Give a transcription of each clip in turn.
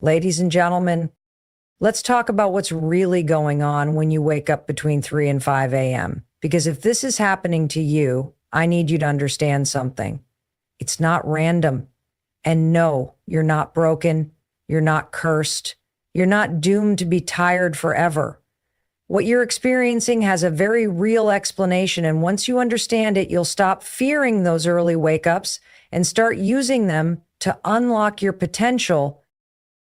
Ladies and gentlemen, let's talk about what's really going on when you wake up between 3 and 5 a.m. Because if this is happening to you, I need you to understand something. It's not random. And no, you're not broken. You're not cursed. You're not doomed to be tired forever. What you're experiencing has a very real explanation, and once you understand it, you'll stop fearing those early wake-ups and start using them to unlock your potential.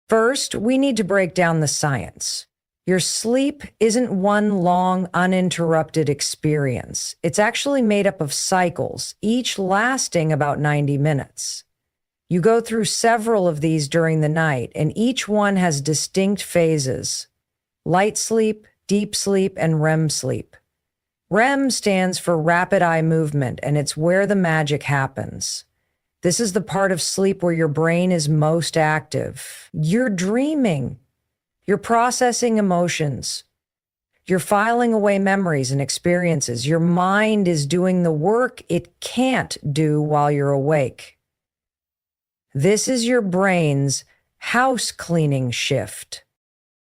First, we need to break down the science. Your sleep isn't one long, uninterrupted experience. It's actually made up of cycles, each lasting about 90 minutes. You go through several of these during the night, and each one has distinct phases: light sleep, deep sleep, and REM sleep. REM stands for rapid eye movement, and it's where the magic happens. This is the part of sleep where your brain is most active. You're dreaming. You're processing emotions. You're filing away memories and experiences. Your mind is doing the work it can't do while you're awake. This is your brain's house cleaning shift.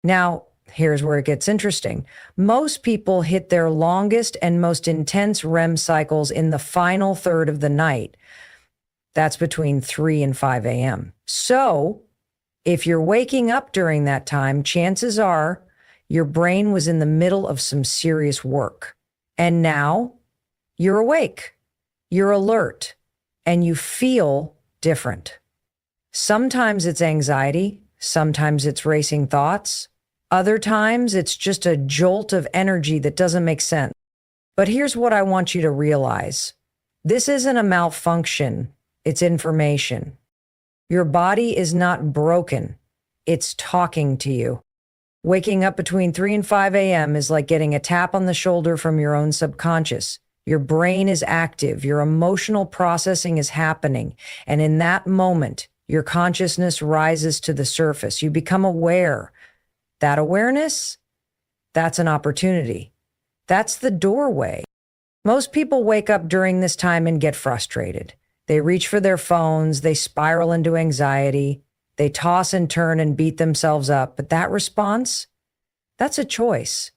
Now, here's where it gets interesting. Most people hit their longest and most intense REM cycles in the final third of the night. That's between 3 and 5 a.m. So, if you're waking up during that time, chances are your brain was in the middle of some serious work. And now you're awake, you're alert, and you feel different. Sometimes it's anxiety, sometimes it's racing thoughts, other times it's just a jolt of energy that doesn't make sense. But here's what I want you to realize. This isn't a malfunction, it's information. Your body is not broken, it's talking to you. Waking up between 3 and 5 a.m. is like getting a tap on the shoulder from your own subconscious. Your brain is active, your emotional processing is happening, and in that moment, your consciousness rises to the surface. You become aware. That awareness, that's an opportunity. That's the doorway. Most people wake up during this time and get frustrated. They reach for their phones, they spiral into anxiety, they toss and turn and beat themselves up. But that response, that's a choice.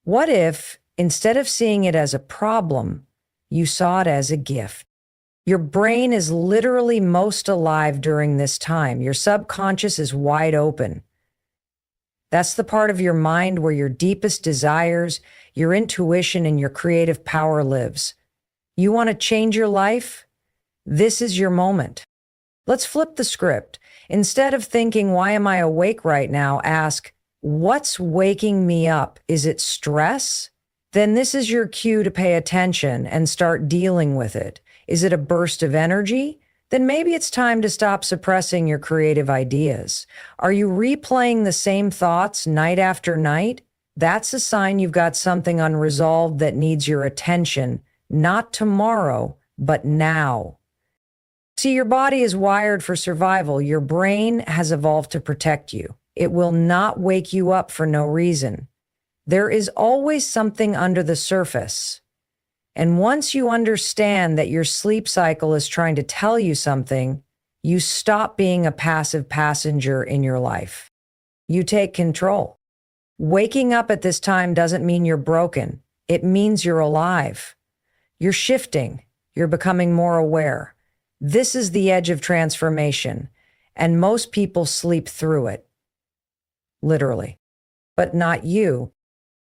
What if, instead of seeing it as a problem, you saw it as a gift? Your brain is literally most alive during this time. Your subconscious is wide open. That's the part of your mind where your deepest desires, your intuition, and your creative power lives. You want to change your life? This is your moment. Let's flip the script. Instead of thinking, why am I awake right now? Ask, what's waking me up? Is it stress? Then this is your cue to pay attention and start dealing with it. Is it a burst of energy? Then maybe it's time to stop suppressing your creative ideas. Are you replaying the same thoughts night after night? That's a sign you've got something unresolved that needs your attention, not tomorrow, but now. See, your body is wired for survival. Your brain has evolved to protect you. It will not wake you up for no reason. There is always something under the surface. And once you understand that your sleep cycle is trying to tell you something, you stop being a passive passenger in your life. You take control. Waking up at this time doesn't mean you're broken. It means you're alive. You're shifting. You're becoming more aware. This is the edge of transformation, and most people sleep through it. Literally. But not you.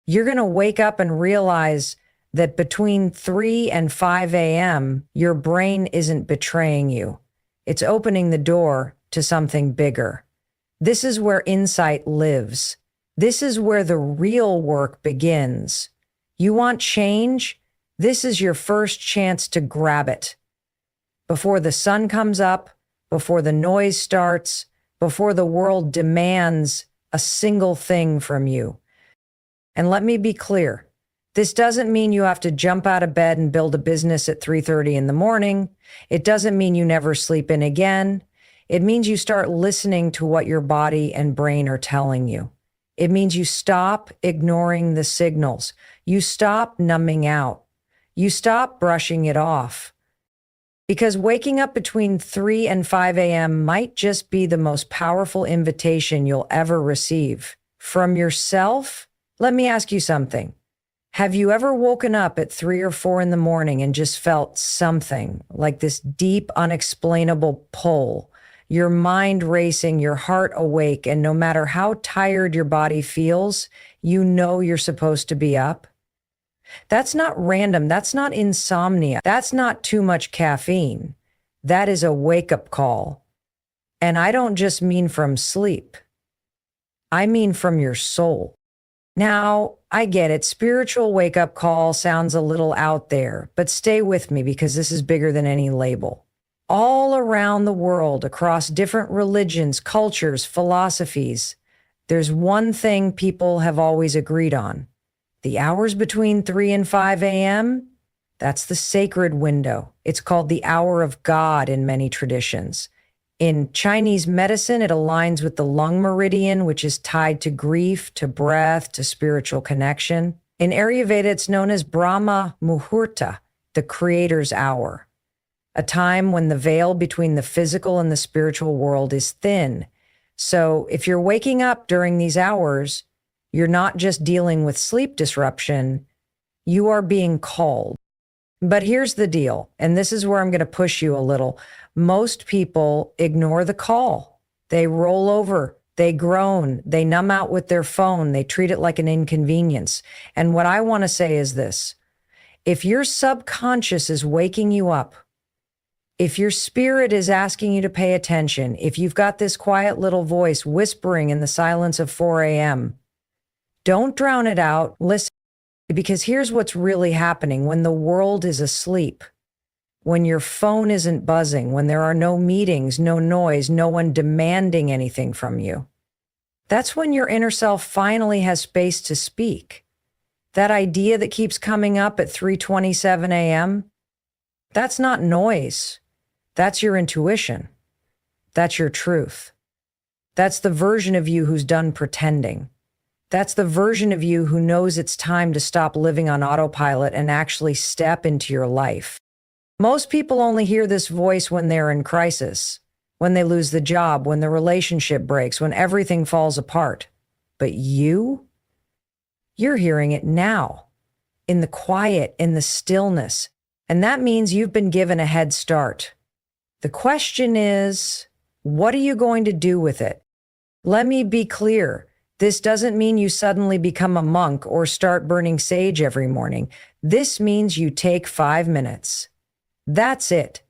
You're going to wake up and realize that between 3 and 5 a.m., your brain isn't betraying you. It's opening the door to something bigger. This is where insight lives. This is where the real work begins. You want change? This is your first chance to grab it. Before the sun comes up, before the noise starts, before the world demands a single thing from you. And let me be clear. This doesn't mean you have to jump out of bed and build a business at 3:30 in the morning. It doesn't mean you never sleep in again. It means you start listening to what your body and brain are telling you. It means you stop ignoring the signals. You stop numbing out. You stop brushing it off. Because waking up between 3 and 5 a.m. might just be the most powerful invitation you'll ever receive. From yourself, let me ask you something. Have you ever woken up at 3 or 4 in the morning and just felt something, like this deep, unexplainable pull? Your mind racing, your heart awake, and no matter how tired your body feels, you know you're supposed to be up? That's not random. That's not insomnia. That's not too much caffeine. That is a wake-up call. And I don't just mean from sleep. I mean from your soul. Now, I get it. Spiritual wake-up call sounds a little out there, but stay with me because this is bigger than any label. All around the world, across different religions, cultures, philosophies, there's one thing people have always agreed on. The hours between 3 and 5 a.m., that's the sacred window. It's called the hour of God in many traditions. In Chinese medicine, it aligns with the lung meridian, which is tied to grief, to breath, to spiritual connection. In Ayurveda, it's known as Brahma Muhurta, the creator's hour, a time when the veil between the physical and the spiritual world is thin. So if you're waking up during these hours, you're not just dealing with sleep disruption, you are being called. But here's the deal, and this is where I'm going to push you a little. Most people ignore the call. They roll over, they groan, they numb out with their phone, they treat it like an inconvenience. And what I want to say is this: if your subconscious is waking you up, if your spirit is asking you to pay attention, if you've got this quiet little voice whispering in the silence of 4 a.m., don't drown it out. Listen, because here's what's really happening when the world is asleep, when your phone isn't buzzing, when there are no meetings, no noise, no one demanding anything from you. That's when your inner self finally has space to speak. That idea that keeps coming up at 3:27 a.m., that's not noise. That's your intuition. That's your truth. That's the version of you who's done pretending. That's the version of you who knows it's time to stop living on autopilot and actually step into your life. Most people only hear this voice when they're in crisis, when they lose the job, when the relationship breaks, when everything falls apart. But you're hearing it now, in the quiet, in the stillness. And that means you've been given a head start. The question is, what are you going to do with it? Let me be clear. This doesn't mean you suddenly become a monk or start burning sage every morning. This means you take 5 minutes. That's it.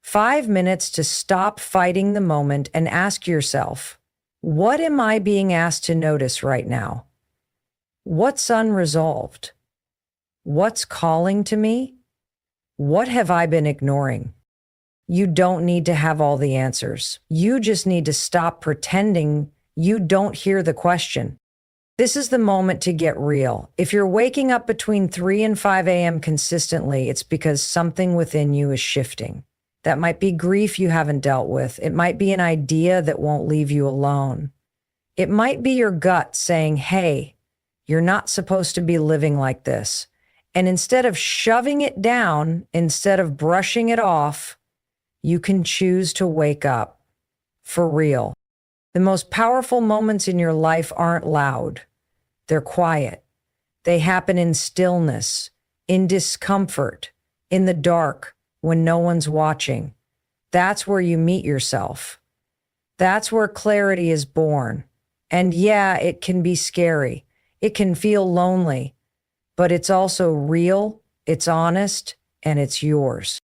5 minutes to stop fighting the moment and ask yourself, what am I being asked to notice right now? What's unresolved? What's calling to me? What have I been ignoring? You don't need to have all the answers. You just need to stop pretending you don't hear the question. This is the moment to get real. If you're waking up between 3 and 5 a.m. consistently, it's because something within you is shifting. That might be grief you haven't dealt with. It might be an idea that won't leave you alone. It might be your gut saying, hey, you're not supposed to be living like this. And instead of shoving it down, instead of brushing it off, you can choose to wake up. For real. The most powerful moments in your life aren't loud. They're quiet. They happen in stillness, in discomfort, in the dark, when no one's watching. That's where you meet yourself. That's where clarity is born. And yeah, it can be scary. It can feel lonely, but it's also real, it's honest, and it's yours.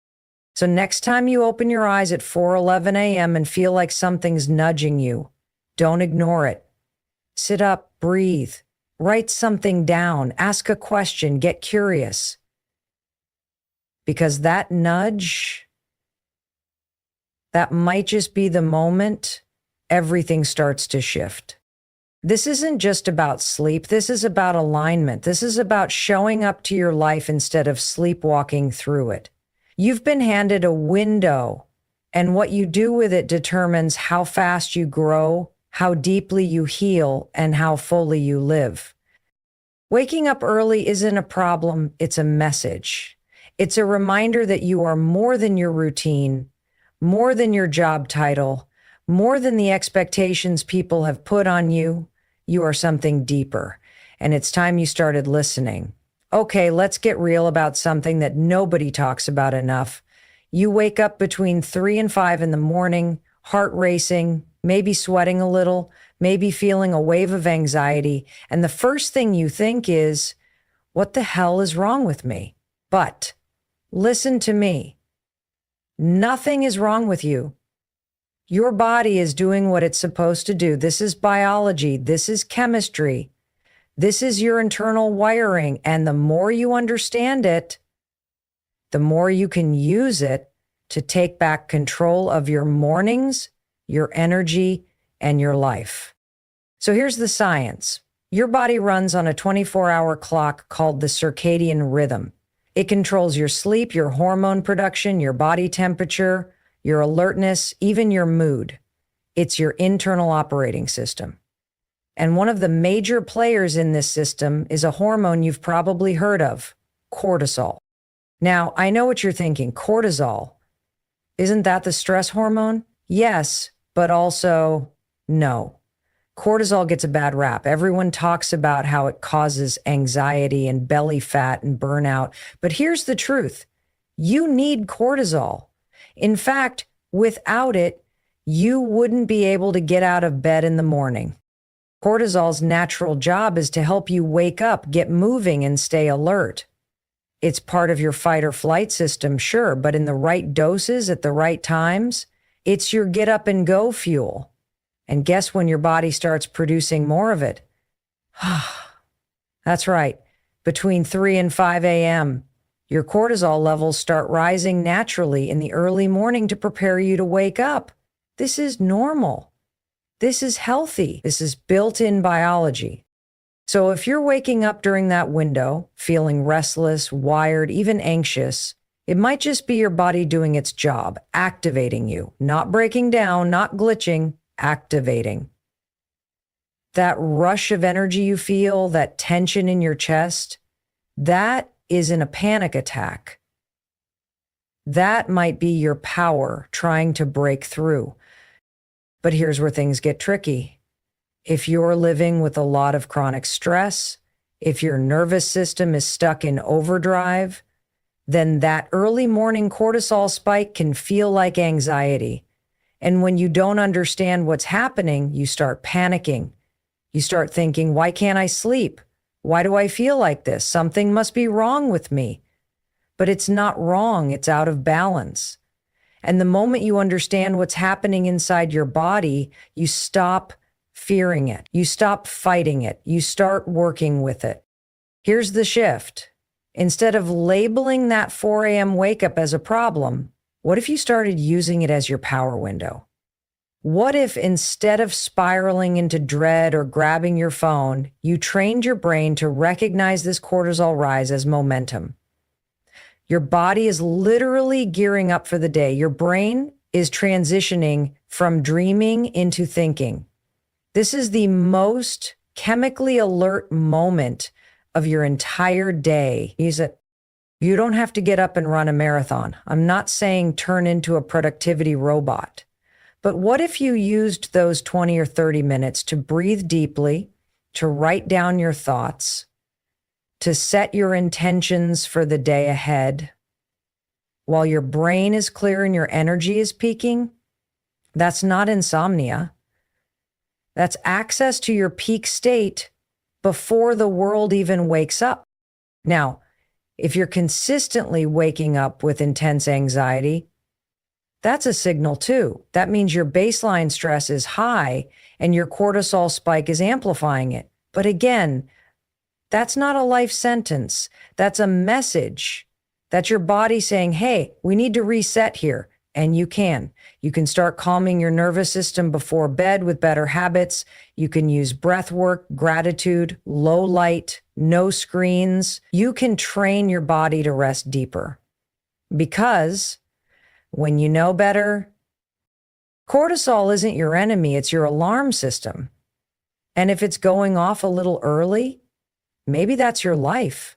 So next time you open your eyes at 4:11 a.m. and feel like something's nudging you, don't ignore it. Sit up, breathe, write something down, ask a question, get curious. Because that nudge, that might just be the moment everything starts to shift. This isn't just about sleep. This is about alignment. This is about showing up to your life instead of sleepwalking through it. You've been handed a window, and what you do with it determines how fast you grow, how deeply you heal, and how fully you live. Waking up early isn't a problem, it's a message. It's a reminder that you are more than your routine, more than your job title, more than the expectations people have put on you. You are something deeper, and it's time you started listening. Okay, let's get real about something that nobody talks about enough. You wake up between 3 and 5 in the morning, heart racing, maybe sweating a little, maybe feeling a wave of anxiety, and the first thing you think is, what the hell is wrong with me? But listen to me. Nothing is wrong with you. Your body is doing what it's supposed to do. This is biology. This is chemistry. This is your internal wiring. And the more you understand it, the more you can use it to take back control of your mornings, your energy, and your life. So here's the science. Your body runs on a 24-hour clock called the circadian rhythm. It controls your sleep, your hormone production, your body temperature, your alertness, even your mood. It's your internal operating system. And one of the major players in this system is a hormone you've probably heard of, cortisol. Now, I know what you're thinking. Cortisol, isn't that the stress hormone? Yes, but also no. Cortisol gets a bad rap. Everyone talks about how it causes anxiety and belly fat and burnout. But here's the truth. You need cortisol. In fact, without it, you wouldn't be able to get out of bed in the morning. Cortisol's natural job is to help you wake up, get moving, and stay alert. It's part of your fight or flight system, sure, but in the right doses at the right times, it's your get up and go fuel. And guess when your body starts producing more of it? That's right. Between 3 and 5 a.m., your cortisol levels start rising naturally in the early morning to prepare you to wake up. This is normal. This is healthy. This is built-in biology. So if you're waking up during that window, feeling restless, wired, even anxious, it might just be your body doing its job, activating you, not breaking down, not glitching, activating. That rush of energy you feel, that tension in your chest, that isn't a panic attack. That might be your power trying to break through. But here's where things get tricky. If you're living with a lot of chronic stress, if your nervous system is stuck in overdrive, then that early morning cortisol spike can feel like anxiety. And when you don't understand what's happening, you start panicking. You start thinking, why can't I sleep? Why do I feel like this? Something must be wrong with me. But it's not wrong, it's out of balance. And the moment you understand what's happening inside your body, you stop fearing it. You stop fighting it. You start working with it. Here's the shift. Instead of labeling that 4 a.m. wake up as a problem, what if you started using it as your power window? What if instead of spiraling into dread or grabbing your phone, you trained your brain to recognize this cortisol rise as momentum? Your body is literally gearing up for the day. Your brain is transitioning from dreaming into thinking. This is the most chemically alert moment of your entire day. Use it. You don't have to get up and run a marathon. I'm not saying turn into a productivity robot. But what if you used those 20 or 30 minutes to breathe deeply, to write down your thoughts, to set your intentions for the day ahead, while your brain is clear and your energy is peaking? That's not insomnia. That's access to your peak state before the world even wakes up. Now, if you're consistently waking up with intense anxiety, that's a signal too. That means your baseline stress is high and your cortisol spike is amplifying it. But again, that's not a life sentence. That's a message. That's your body saying, hey, we need to reset here. And you can. You can start calming your nervous system before bed with better habits. You can use breath work, gratitude, low light, no screens. You can train your body to rest deeper. Because when you know better, cortisol isn't your enemy, it's your alarm system. And if it's going off a little early, maybe that's your life.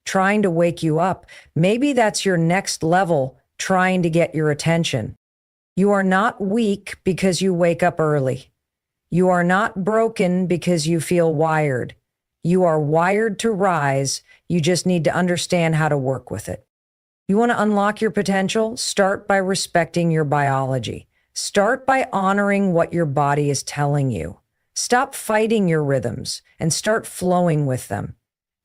trying to wake you up. Maybe that's your next level trying to get your attention. You are not weak because you wake up early. You are not broken because you feel wired. You are wired to rise. You just need to understand how to work with it. You want to unlock your potential? Start by respecting your biology. Start by honoring what your body is telling you. Stop fighting your rhythms and start flowing with them.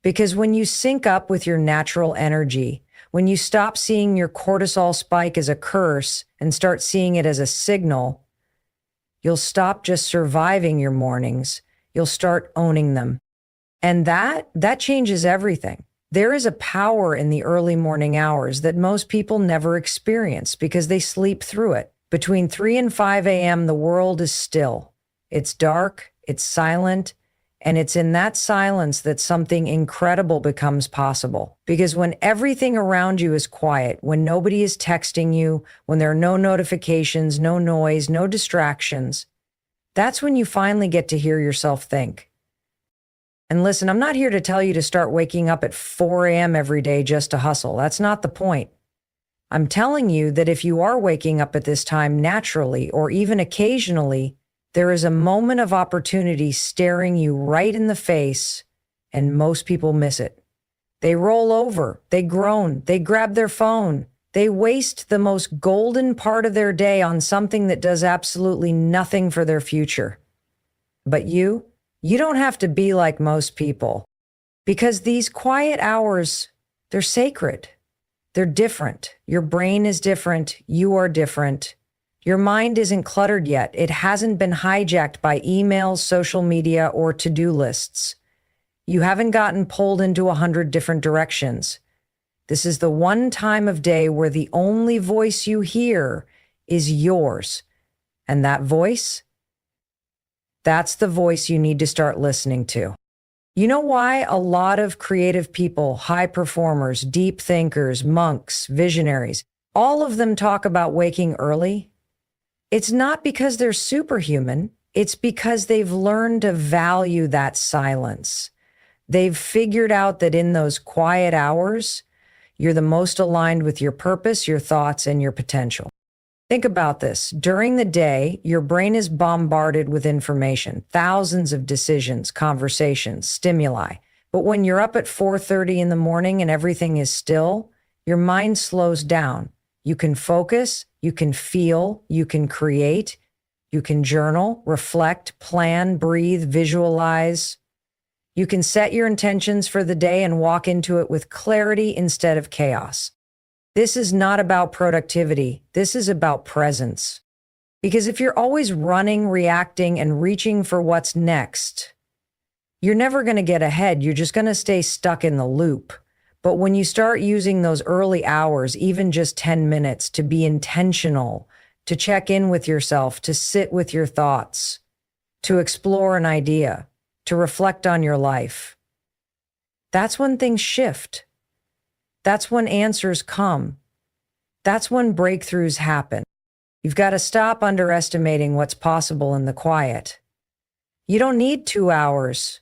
Because when you sync up with your natural energy, when you stop seeing your cortisol spike as a curse and start seeing it as a signal, you'll stop just surviving your mornings. You'll start owning them. And that changes everything. There is a power in the early morning hours that most people never experience because they sleep through it. Between 3 and 5 a.m., the world is still. It's dark, it's silent, and it's in that silence that something incredible becomes possible. Because when everything around you is quiet, when nobody is texting you, when there are no notifications, no noise, no distractions, that's when you finally get to hear yourself think. And listen, I'm not here to tell you to start waking up at 4 a.m. every day just to hustle. That's not the point. I'm telling you that if you are waking up at this time naturally or even occasionally, there is a moment of opportunity staring you right in the face, and most people miss it. They roll over, they groan, they grab their phone, they waste the most golden part of their day on something that does absolutely nothing for their future. But you don't have to be like most people, because these quiet hours, they're sacred. They're different. Your brain is different. You are different. Your mind isn't cluttered yet. It hasn't been hijacked by emails, social media, or to-do lists. You haven't gotten pulled into 100 different directions. This is the one time of day where the only voice you hear is yours. And that voice, that's the voice you need to start listening to. You know why a lot of creative people, high performers, deep thinkers, monks, visionaries, all of them talk about waking early? It's not because they're superhuman. It's because they've learned to value that silence. They've figured out that in those quiet hours, you're the most aligned with your purpose, your thoughts, and your potential. Think about this. During the day, your brain is bombarded with information, thousands of decisions, conversations, stimuli. But when you're up at 4:30 in the morning and everything is still, your mind slows down. You can focus, you can feel, you can create, you can journal, reflect, plan, breathe, visualize. You can set your intentions for the day and walk into it with clarity instead of chaos. This is not about productivity. This is about presence. Because if you're always running, reacting, and reaching for what's next, you're never going to get ahead. You're just going to stay stuck in the loop. But when you start using those early hours, even just 10 minutes, to be intentional, to check in with yourself, to sit with your thoughts, to explore an idea, to reflect on your life, that's when things shift. That's when answers come. That's when breakthroughs happen. You've got to stop underestimating what's possible in the quiet. You don't need 2 hours.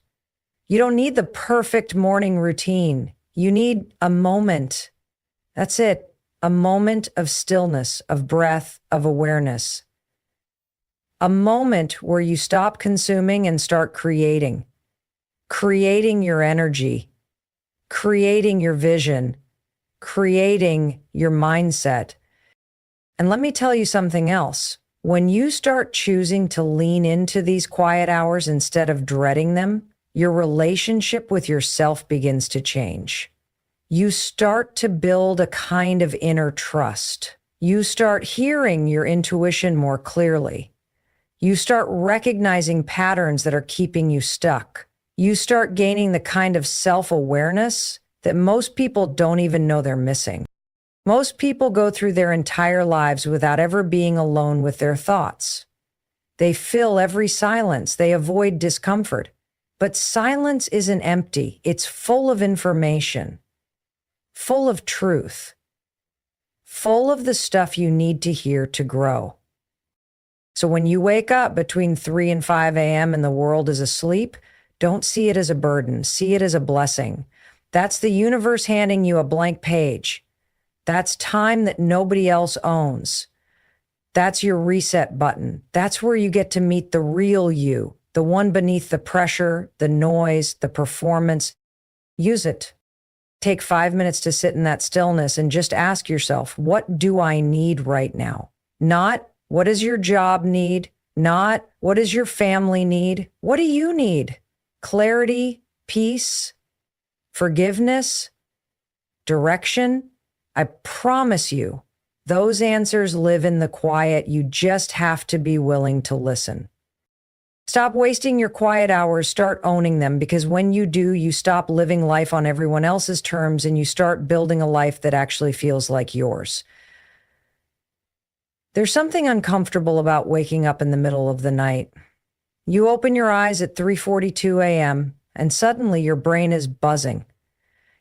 You don't need the perfect morning routine. You need a moment. That's it. A moment of stillness, of breath, of awareness. A moment where you stop consuming and start creating. Creating your energy. Creating your vision. Creating your mindset. And let me tell you something else. When you start choosing to lean into these quiet hours instead of dreading them, your relationship with yourself begins to change. You start to build a kind of inner trust. You start hearing your intuition more clearly. You start recognizing patterns that are keeping you stuck. You start gaining the kind of self-awareness that most people don't even know they're missing. Most people go through their entire lives without ever being alone with their thoughts. They fill every silence. They avoid discomfort. But silence isn't empty. It's full of information, full of truth, full of the stuff you need to hear to grow. So when you wake up between 3 and 5 a.m. and the world is asleep, don't see it as a burden. See it as a blessing. That's the universe handing you a blank page. That's time that nobody else owns. That's your reset button. That's where you get to meet the real you, the one beneath the pressure, the noise, the performance. Use it. Take 5 minutes to sit in that stillness and just ask yourself, what do I need right now? Not what does your job need? Not what does your family need? What do you need? Clarity, peace, forgiveness, direction. I promise you, those answers live in the quiet. You just have to be willing to listen. Stop wasting your quiet hours, start owning them, because when you do, you stop living life on everyone else's terms and you start building a life that actually feels like yours. There's something uncomfortable about waking up in the middle of the night. You open your eyes at 3:42 a.m. and suddenly your brain is buzzing.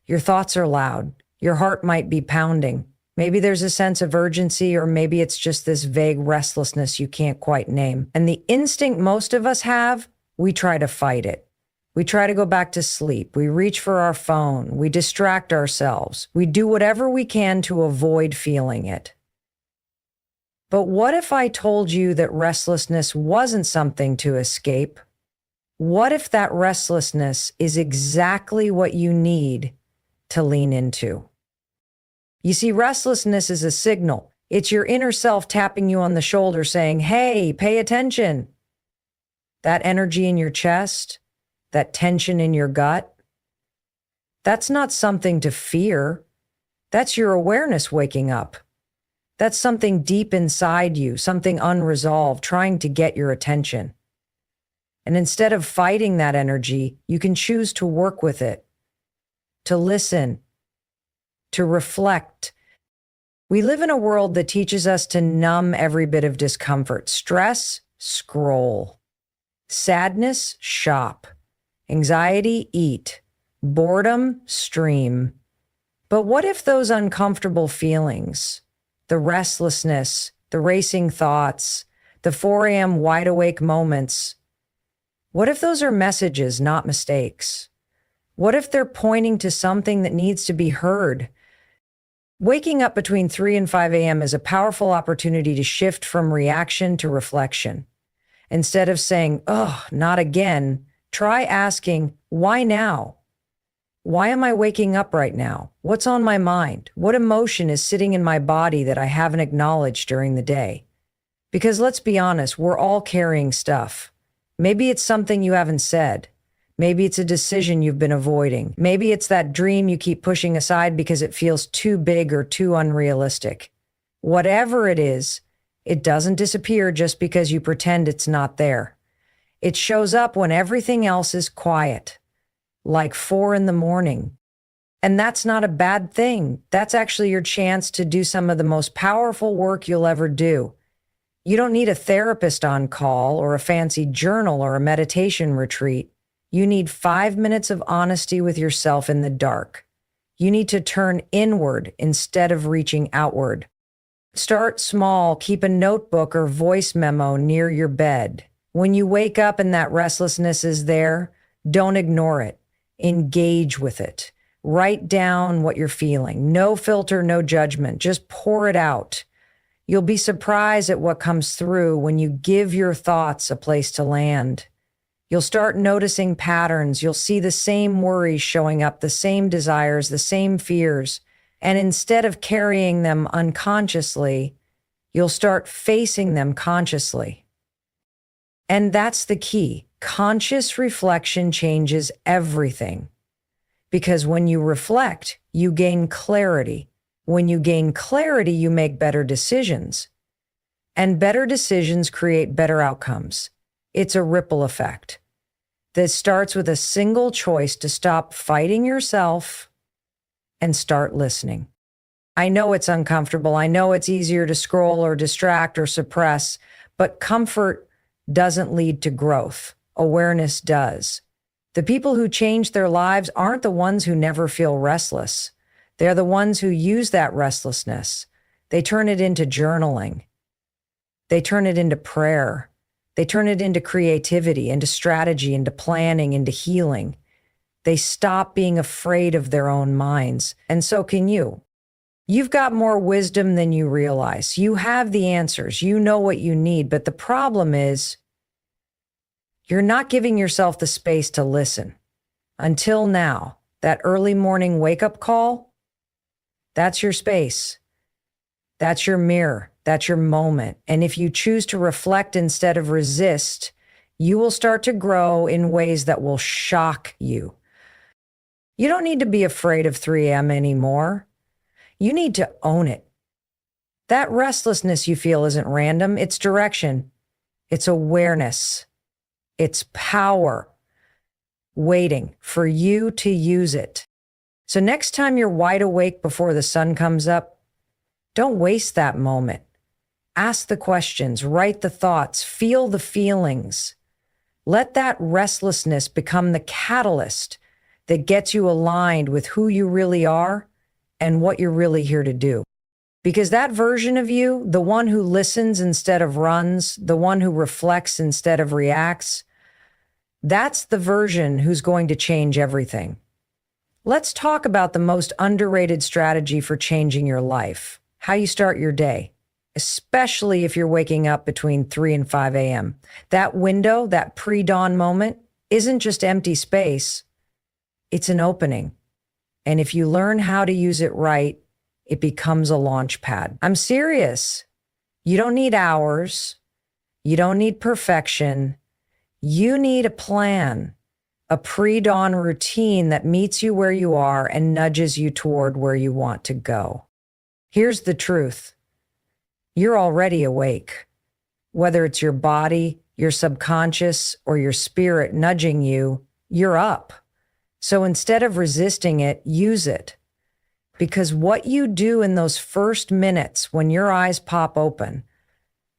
Your thoughts are loud. Your heart might be pounding. Maybe there's a sense of urgency, or maybe it's just this vague restlessness you can't quite name. And the instinct most of us have, we try to fight it. We try to go back to sleep. We reach for our phone. We distract ourselves. We do whatever we can to avoid feeling it. But what if I told you that restlessness wasn't something to escape? What if that restlessness is exactly what you need to lean into? You see, restlessness is a signal. It's your inner self tapping you on the shoulder saying, hey, pay attention. That energy in your chest, that tension in your gut, that's not something to fear. That's your awareness waking up. That's something deep inside you, something unresolved, trying to get your attention. And instead of fighting that energy, you can choose to work with it, to listen, to reflect. We live in a world that teaches us to numb every bit of discomfort. Stress, scroll. Sadness, shop. Anxiety, eat. Boredom, stream. But what if those uncomfortable feelings, the restlessness, the racing thoughts, the 4 a.m. wide awake moments, what if those are messages, not mistakes? What if they're pointing to something that needs to be heard? Waking up between 3 and 5 a.m. is a powerful opportunity to shift from reaction to reflection. Instead of saying, oh, not again, try asking, why now? Why am I waking up right now? What's on my mind? What emotion is sitting in my body that I haven't acknowledged during the day? Because let's be honest, we're all carrying stuff. Maybe it's something you haven't said. Maybe it's a decision you've been avoiding. Maybe it's that dream you keep pushing aside because it feels too big or too unrealistic. Whatever it is, it doesn't disappear just because you pretend it's not there. It shows up when everything else is quiet, like 4 a.m. And that's not a bad thing. That's actually your chance to do some of the most powerful work you'll ever do. You don't need a therapist on call or a fancy journal or a meditation retreat. You need 5 minutes of honesty with yourself in the dark. You need to turn inward instead of reaching outward. Start small, keep a notebook or voice memo near your bed. When you wake up and that restlessness is there, don't ignore it. Engage with it. Write down what you're feeling. No filter, no judgment. Just pour it out. You'll be surprised at what comes through when you give your thoughts a place to land. You'll start noticing patterns. You'll see the same worries showing up, the same desires, the same fears. And instead of carrying them unconsciously, you'll start facing them consciously. And that's the key. Conscious reflection changes everything. Because when you reflect, you gain clarity. When you gain clarity, you make better decisions. And better decisions create better outcomes. It's a ripple effect that starts with a single choice to stop fighting yourself and start listening. I know it's uncomfortable. I know it's easier to scroll or distract or suppress, but comfort doesn't lead to growth. Awareness does. The people who change their lives aren't the ones who never feel restless. They're the ones who use that restlessness. They turn it into journaling. They turn it into prayer. They turn it into creativity, into strategy, into planning, into healing. They stop being afraid of their own minds. And so can you. You've got more wisdom than you realize. You have the answers. You know what you need. But the problem is, you're not giving yourself the space to listen. Until now, that early morning wake-up call, that's your space. That's your mirror. That's your moment. And if you choose to reflect instead of resist, you will start to grow in ways that will shock you. You don't need to be afraid of 3 a.m. anymore. You need to own it. That restlessness you feel isn't random. It's direction. It's awareness. It's power waiting for you to use it. So next time you're wide awake before the sun comes up, don't waste that moment. Ask the questions, write the thoughts, feel the feelings. Let that restlessness become the catalyst that gets you aligned with who you really are and what you're really here to do. Because that version of you, the one who listens instead of runs, the one who reflects instead of reacts, that's the version who's going to change everything. Let's talk about the most underrated strategy for changing your life, how you start your day, especially if you're waking up between 3 and 5 a.m. That window, that pre-dawn moment, isn't just empty space. It's an opening. And if you learn how to use it right, it becomes a launch pad. I'm serious. You don't need hours. You don't need perfection. You need a plan, a pre-dawn routine that meets you where you are and nudges you toward where you want to go. Here's the truth. You're already awake. Whether it's your body, your subconscious, or your spirit nudging you, you're up. So instead of resisting it, use it. Because what you do in those first minutes when your eyes pop open,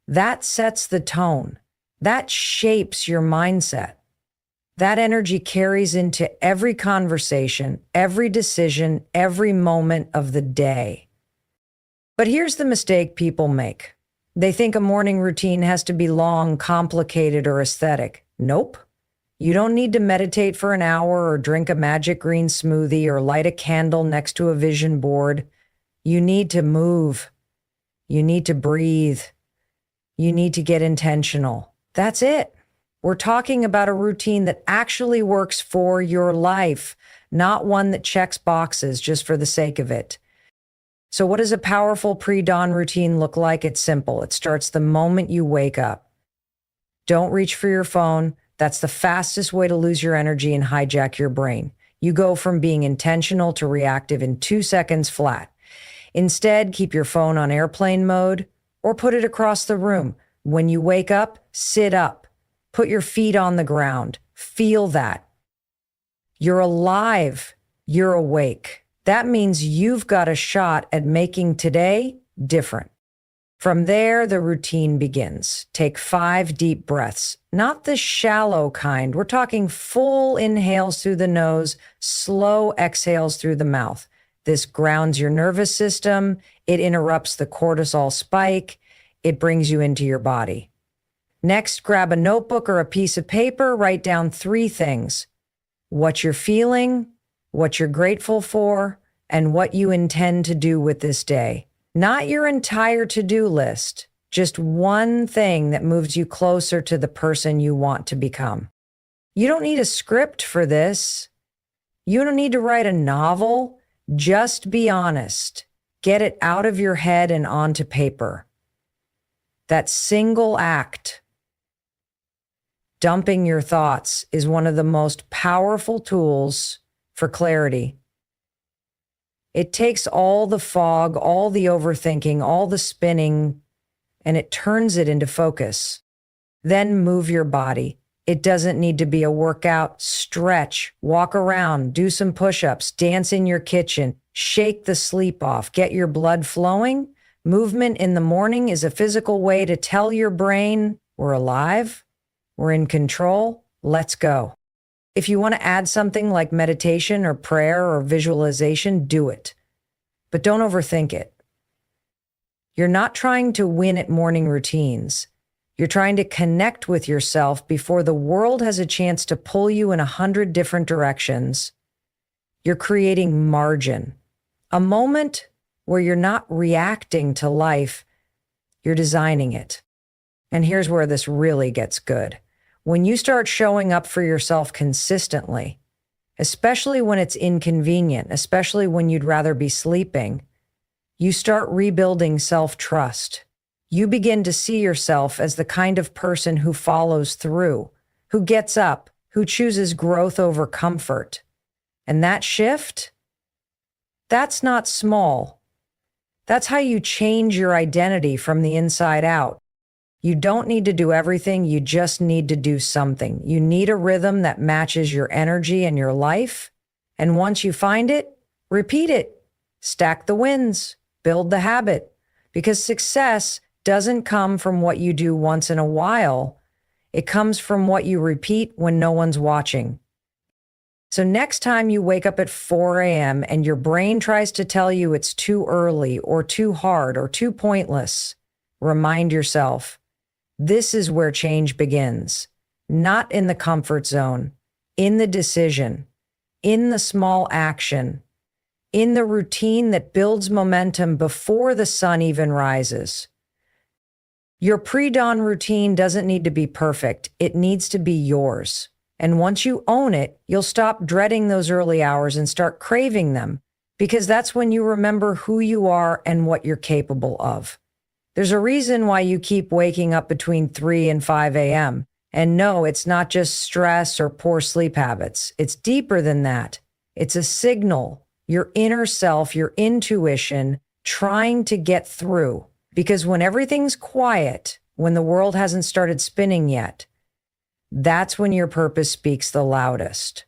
that sets the tone. That shapes your mindset. That energy carries into every conversation, every decision, every moment of the day. But here's the mistake people make. They think a morning routine has to be long, complicated, or aesthetic. Nope. You don't need to meditate for an hour or drink a magic green smoothie or light a candle next to a vision board. You need to move. You need to breathe. You need to get intentional. That's it. We're talking about a routine that actually works for your life, not one that checks boxes just for the sake of it. So what does a powerful pre-dawn routine look like? It's simple. It starts the moment you wake up. Don't reach for your phone. That's the fastest way to lose your energy and hijack your brain. You go from being intentional to reactive in 2 seconds flat. Instead, keep your phone on airplane mode or put it across the room. When you wake up, sit up. Put your feet on the ground. Feel that. You're alive. You're awake. That means you've got a shot at making today different. From there, the routine begins. Take 5 deep breaths, not the shallow kind. We're talking full inhales through the nose, slow exhales through the mouth. This grounds your nervous system. It interrupts the cortisol spike. It brings you into your body. Next, grab a notebook or a piece of paper. Write down 3 things: what you're feeling, what you're grateful for, and what you intend to do with this day. Not your entire to-do list, just one thing that moves you closer to the person you want to become. You don't need a script for this. You don't need to write a novel. Just be honest. Get it out of your head and onto paper. That single act, dumping your thoughts, is one of the most powerful tools for clarity. It takes all the fog, all the overthinking, all the spinning, and it turns it into focus. Then move your body. It doesn't need to be a workout. Stretch, walk around, do some push-ups, dance in your kitchen, shake the sleep off, get your blood flowing. Movement in the morning is a physical way to tell your brain, we're alive, we're in control, let's go. If you want to add something like meditation or prayer or visualization, do it. But don't overthink it. You're not trying to win at morning routines. You're trying to connect with yourself before the world has a chance to pull you in 100 different directions. You're creating margin, a moment where you're not reacting to life, you're designing it. And here's where this really gets good. When you start showing up for yourself consistently, especially when it's inconvenient, especially when you'd rather be sleeping, you start rebuilding self-trust. You begin to see yourself as the kind of person who follows through, who gets up, who chooses growth over comfort. And that shift, that's not small. That's how you change your identity from the inside out. You don't need to do everything, you just need to do something. You need a rhythm that matches your energy and your life. And once you find it, repeat it. Stack the wins, build the habit. Because success doesn't come from what you do once in a while. It comes from what you repeat when no one's watching. So next time you wake up at 4 a.m. and your brain tries to tell you it's too early or too hard or too pointless, remind yourself, this is where change begins. Not in the comfort zone, in the decision, in the small action, in the routine that builds momentum before the sun even rises. Your pre-dawn routine doesn't need to be perfect. It needs to be yours. And once you own it, you'll stop dreading those early hours and start craving them, because that's when you remember who you are and what you're capable of. There's a reason why you keep waking up between 3 and 5 a.m. And no, it's not just stress or poor sleep habits. It's deeper than that. It's a signal, your inner self, your intuition, trying to get through. Because when everything's quiet, when the world hasn't started spinning yet, that's when your purpose speaks the loudest.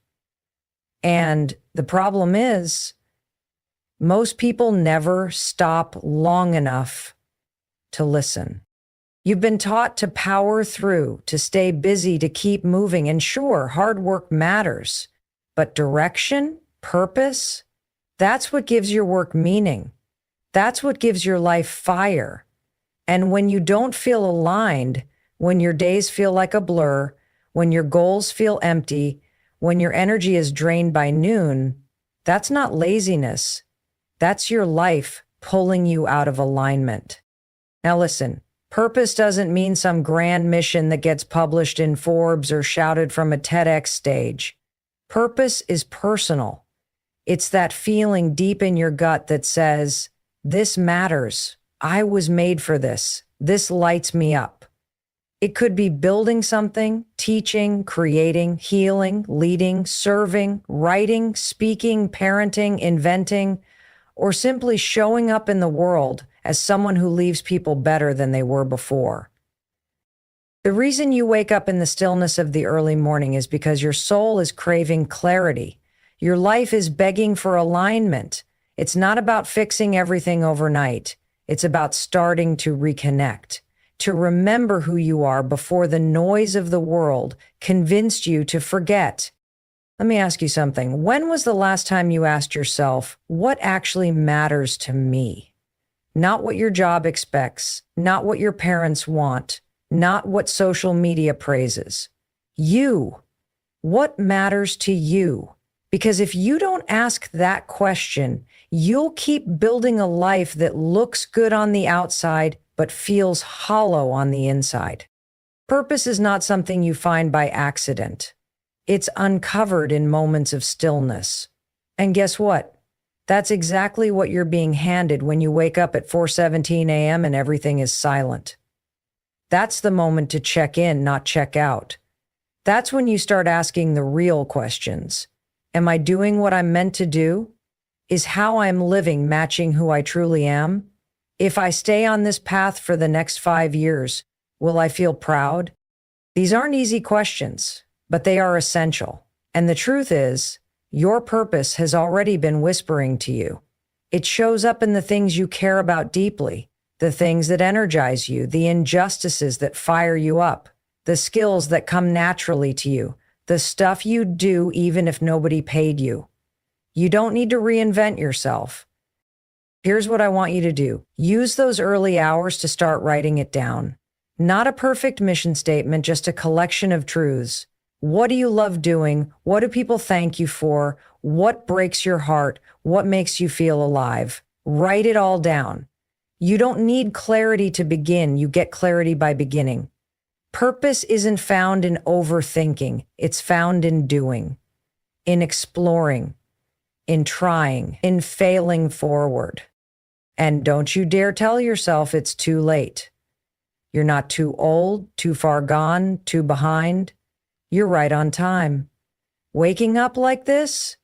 And the problem is, most people never stop long enough to listen. You've been taught to power through, to stay busy, to keep moving. And sure, hard work matters, but direction, purpose, that's what gives your work meaning. That's what gives your life fire. And when you don't feel aligned, when your days feel like a blur, when your goals feel empty, when your energy is drained by noon, that's not laziness. That's your life pulling you out of alignment. Now listen, purpose doesn't mean some grand mission that gets published in Forbes or shouted from a TEDx stage. Purpose is personal. It's that feeling deep in your gut that says, this matters. I was made for this. This lights me up. It could be building something, teaching, creating, healing, leading, serving, writing, speaking, parenting, inventing, or simply showing up in the world as someone who leaves people better than they were before. The reason you wake up in the stillness of the early morning is because your soul is craving clarity. Your life is begging for alignment. It's not about fixing everything overnight. It's about starting to reconnect, to remember who you are before the noise of the world convinced you to forget. Let me ask you something. When was the last time you asked yourself, what actually matters to me? Not what your job expects, not what your parents want, not what social media praises. You. What matters to you? Because if you don't ask that question, you'll keep building a life that looks good on the outside, but feels hollow on the inside. Purpose is not something you find by accident. It's uncovered in moments of stillness. And guess what? That's exactly what you're being handed when you wake up at 4:17 a.m. and everything is silent. That's the moment to check in, not check out. That's when you start asking the real questions. Am I doing what I'm meant to do? Is how I'm living matching who I truly am? If I stay on this path for the next 5 years, will I feel proud? These aren't easy questions, but they are essential. And the truth is, your purpose has already been whispering to you. It shows up in the things you care about deeply, the things that energize you, the injustices that fire you up, the skills that come naturally to you, the stuff you do even if nobody paid you. You don't need to reinvent yourself. Here's what I want you to do. Use those early hours to start writing it down. Not a perfect mission statement, just a collection of truths. What do you love doing? What do people thank you for? What breaks your heart? What makes you feel alive? Write it all down. You don't need clarity to begin. You get clarity by beginning. Purpose isn't found in overthinking. It's found in doing, in exploring, in trying, in failing forward. And don't you dare tell yourself it's too late. You're not too old, too far gone, too behind. You're right on time. Waking up like this,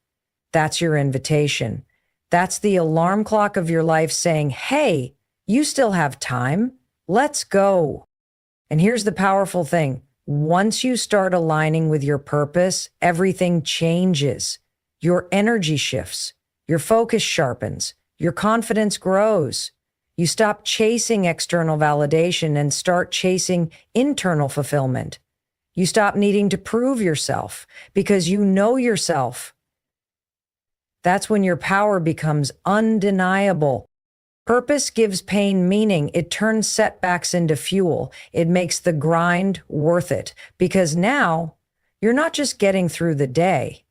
that's your invitation. That's the alarm clock of your life saying, hey, you still have time. Let's go. And here's the powerful thing. Once you start aligning with your purpose, everything changes. Your energy shifts. Your focus sharpens. Your confidence grows. You stop chasing external validation and start chasing internal fulfillment. You stop needing to prove yourself because you know yourself. That's when your power becomes undeniable. Purpose gives pain meaning. It turns setbacks into fuel. It makes the grind worth it because now you're not just getting through the day.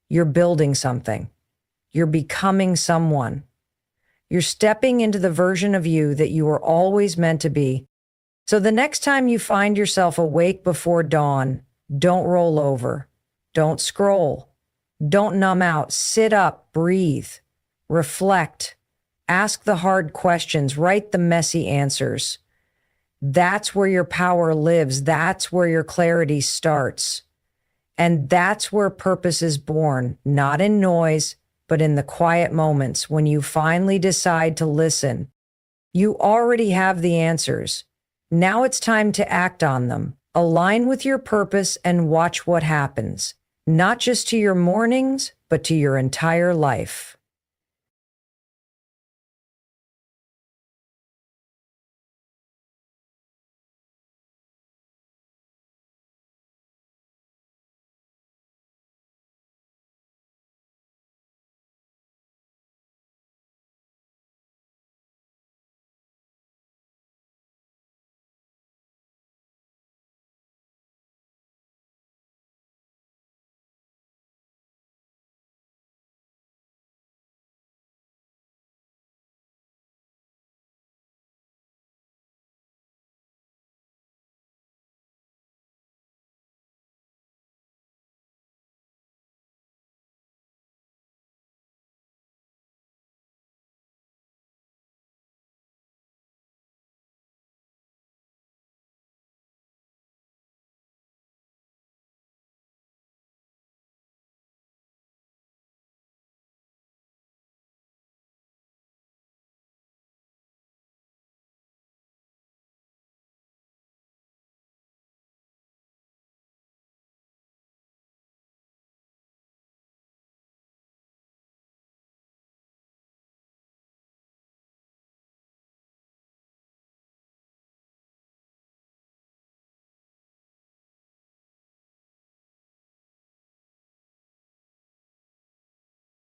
You're building something. You're becoming someone. You're stepping into the version of you that you were always meant to be. So the next time you find yourself awake before dawn, don't roll over. Don't scroll. Don't numb out. Sit up, breathe, reflect, ask the hard questions, write the messy answers. That's where your power lives. That's where your clarity starts. And that's where purpose is born, not in noise, but in the quiet moments when you finally decide to listen. You already have the answers. Now it's time to act on them. Align with your purpose and watch what happens, not just to your mornings, but to your entire life.